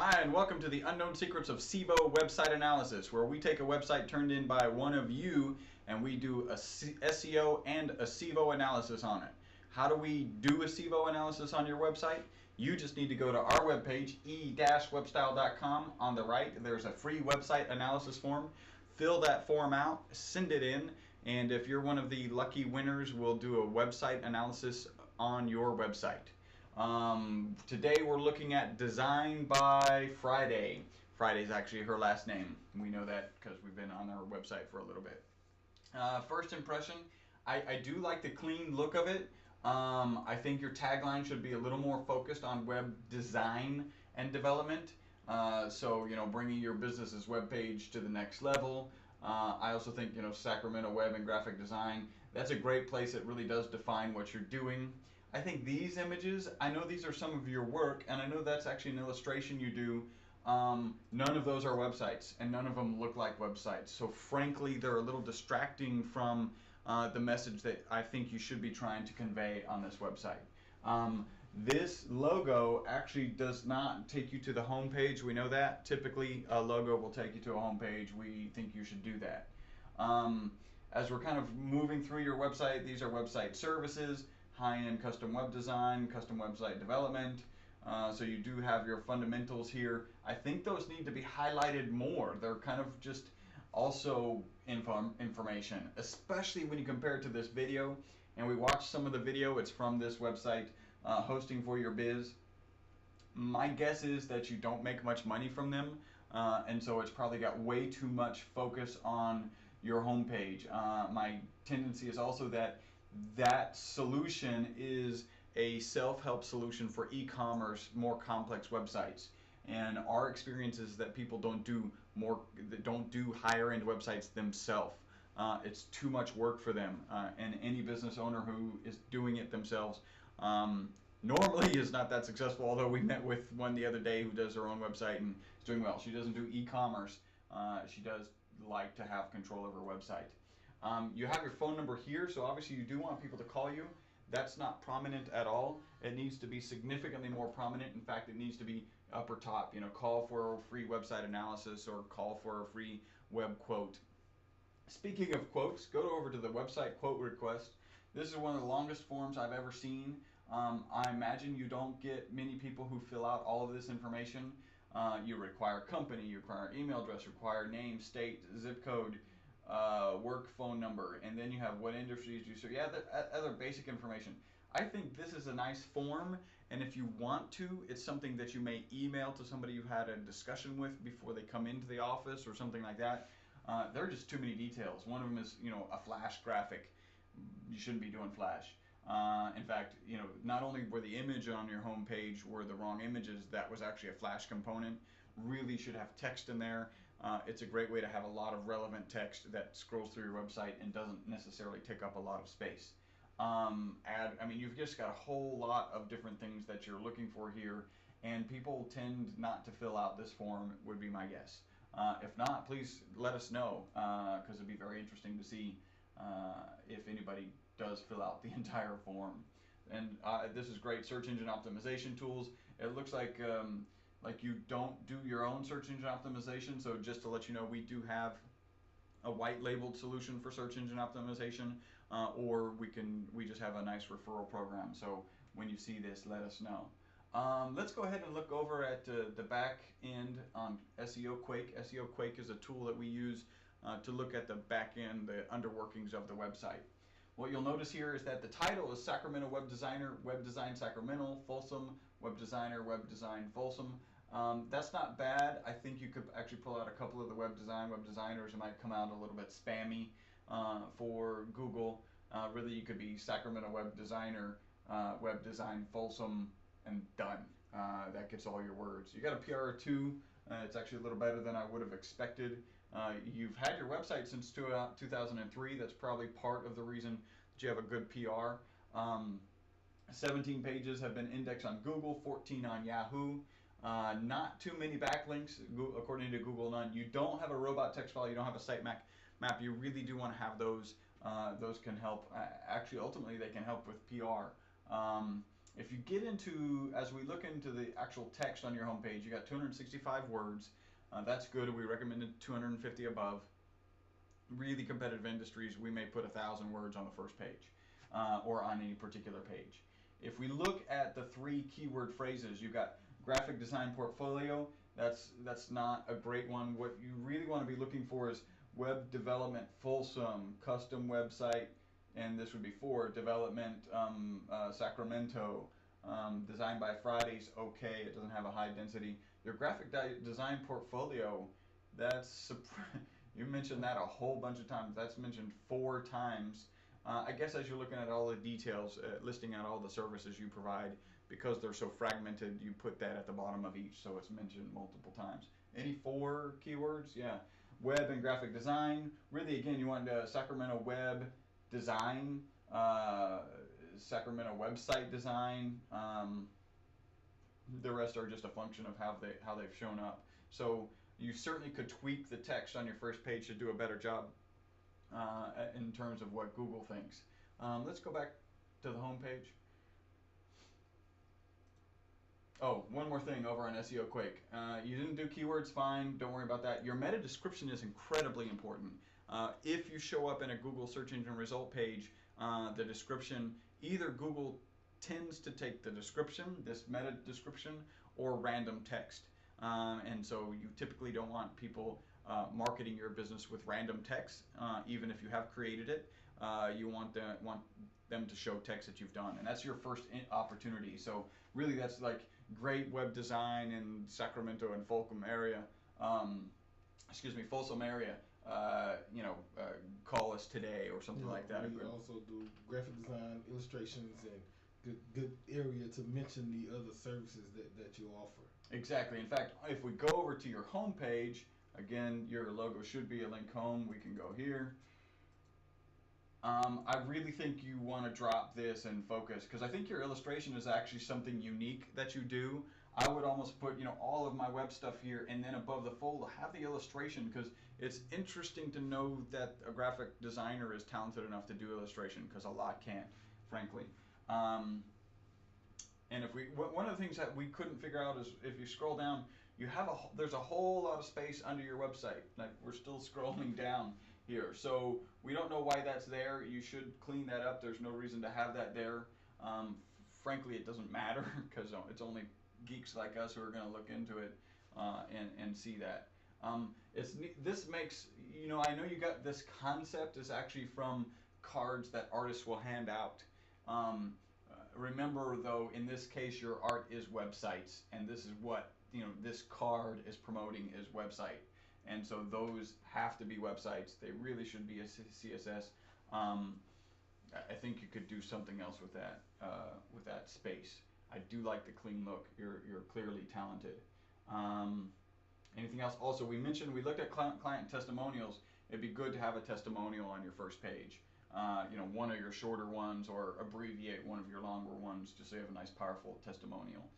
Hi, and welcome to the Unknown Secrets of SEVO website analysis, where we take a website turned in by one of you and we do a SEO and a SEVO analysis on it. How do we do a SEVO analysis on your website? You just need to go to our webpage, e-webstyle.com. On the right, there's a free website analysis form. Fill that form out, send it in, and if you're one of the lucky winners, we'll do a website analysis on your website. Today we're looking at Design by Friday. Friday's actually her last name. We know that because we've been on our website for a little bit. First impression, I do like the clean look of it. I think your tagline should be a little more focused on web design and development. So, bringing your business's web page to the next level. I also think, Sacramento Web and Graphic Design, that's a great place. It really does define what you're doing. I think these images, I know these are some of your work, and I know that's actually an illustration you do. None of those are websites, and none of them look like websites. So frankly, they're a little distracting from the message that I think you should be trying to convey on this website. This logo actually does not take you to the home page. We know that. Typically, a logo will take you to a home page. We think you should do that. As we're kind of moving through your website, these are website services, high-end custom web design, custom website development. So you do have your fundamentals here. I think those need to be highlighted more. They're kind of just also information, especially when you compare it to this video. And we watched some of the video. It's from this website, Hosting for Your Biz. My guess is that you don't make much money from them. And so it's probably got way too much focus on your homepage. My tendency is also that solution is a self-help solution for e-commerce, more complex websites. And our experience is that people don't do higher-end websites themselves. It's too much work for them. And any business owner who is doing it themselves normally is not that successful, although we met with one the other day who does her own website and is doing well. She doesn't do e-commerce. She does like to have control of her website. You have your phone number here, so obviously you do want people to call you. That's not prominent at all. It needs to be significantly more prominent. In fact, it needs to be upper top. Call for a free website analysis or call for a free web quote. Speaking of quotes, go over to the website quote request. This is one of the longest forms I've ever seen. I imagine you don't get many people who fill out all of this information. You require company, you require email address, require name, state, zip code, work phone number, and then you have what industries you serve. Yeah, other basic information. I think this is a nice form, and if you want to, it's something that you may email to somebody you've had a discussion with before they come into the office or something like that. There are just too many details. One of them is, a flash graphic. You shouldn't be doing flash. In fact, not only were the image on your home page were the wrong images, that was actually a flash component. Really should have text in there. It's a great way to have a lot of relevant text that scrolls through your website and doesn't necessarily take up a lot of space. You've just got a whole lot of different things that you're looking for here, and people tend not to fill out this form, would be my guess. If not, please let us know, because it'd be very interesting to see if anybody does fill out the entire form. And this is great search engine optimization tools. It looks like you don't do your own search engine optimization. So just to let you know, we do have a white labeled solution for search engine optimization, or we just have a nice referral program. So when you see this, let us know. Let's go ahead and look over at the back end on SEO Quake. SEO Quake is a tool that we use to look at the back end, the underworkings of the website. What you'll notice here is that the title is Sacramento Web Designer, Web Design Sacramento, Folsom, Web Designer, Web Design Folsom. That's not bad. I think you could actually pull out a couple of the web designers. It might come out a little bit spammy for Google. Really, you could be Sacramento Web Designer, Web Design Folsom, and done. That gets all your words. You got a PR too. It's actually a little better than I would have expected. You've had your website since 2003. That's probably part of the reason that you have a good PR. 17 pages have been indexed on Google, 14 on Yahoo. Not too many backlinks, according to Google, none. You don't have a robot text file. You don't have a site map. You really do want to have those. Those can help. Actually, ultimately, they can help with PR. If you get into, as we look into the actual text on your homepage, you got 265 words. That's good. We recommended 250 above. Really competitive industries, we may put 1,000 words on the first page or on any particular page. If we look at the 3 keyword phrases, you've got graphic design portfolio. That's not a great one. What you really want to be looking for is web development fulsome, custom website, and this would be for development Sacramento, design by Fridays, okay, it doesn't have a high density. Your graphic design portfolio, that's you mentioned that a whole bunch of times. That's mentioned 4 times. I guess as you're looking at all the details, listing out all the services you provide, because they're so fragmented, you put that at the bottom of each, so it's mentioned multiple times. Any 4 keywords? Yeah. Web and graphic design. Really, again, you want Sacramento web design, Sacramento website design. The rest are just a function of how they've shown up. So you certainly could tweak the text on your first page to do a better job in terms of what Google thinks. Let's go back to the home page. Oh, one more thing over on SEO Quake. You didn't do keywords, fine, don't worry about that. Your meta description is incredibly important. If you show up in a Google search engine result page, the description, either Google tends to take the description, this meta description, or random text. And so you typically don't want people marketing your business with random text, even if you have created it. You want them to show text that you've done, and that's your first opportunity. So really, that's like great web design in Sacramento and Folsom area. Folsom area. Call us today or something like that. We also do graphic design, illustrations, and good area to mention the other services that you offer. Exactly. In fact, if we go over to your home page, again, your logo should be a link home. We can go here. I really think you want to drop this and focus, because I think your illustration is actually something unique that you do. I would almost put, all of my web stuff here, and then above the fold, have the illustration, because it's interesting to know that a graphic designer is talented enough to do illustration, because a lot can't, frankly. And one of the things that we couldn't figure out is if you scroll down, there's a whole lot of space under your website. Like, we're still scrolling down here, so we don't know why that's there. You should clean that up. There's no reason to have that there. Frankly, it doesn't matter, because it's only geeks like us who are going to look into it and see that. This makes, I know you got this concept is actually from cards that artists will hand out. Remember, though, in this case, your art is websites, and this is what this card is promoting is website, and so those have to be websites. They really should be a CSS. I think you could do something else with that space. I do like the clean look. You're clearly talented. Anything else? Also, we looked at client testimonials. It'd be good to have a testimonial on your first page. One of your shorter ones, or abbreviate one of your longer ones, just so you have a nice, powerful testimonial,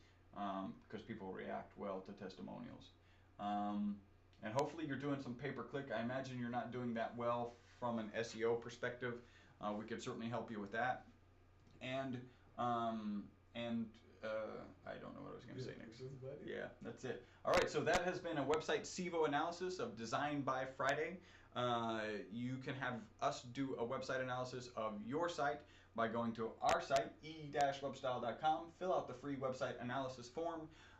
because people react well to testimonials. And hopefully you're doing some pay-per-click. I imagine you're not doing that well from an SEO perspective. We could certainly help you with that. And I don't know what I was going to say next. Yeah, that's it. All right, so that has been a website SEVO analysis of Design by Friday. You can have us do a website analysis of your site by going to our site, e-webstyle.com, fill out the free website analysis form.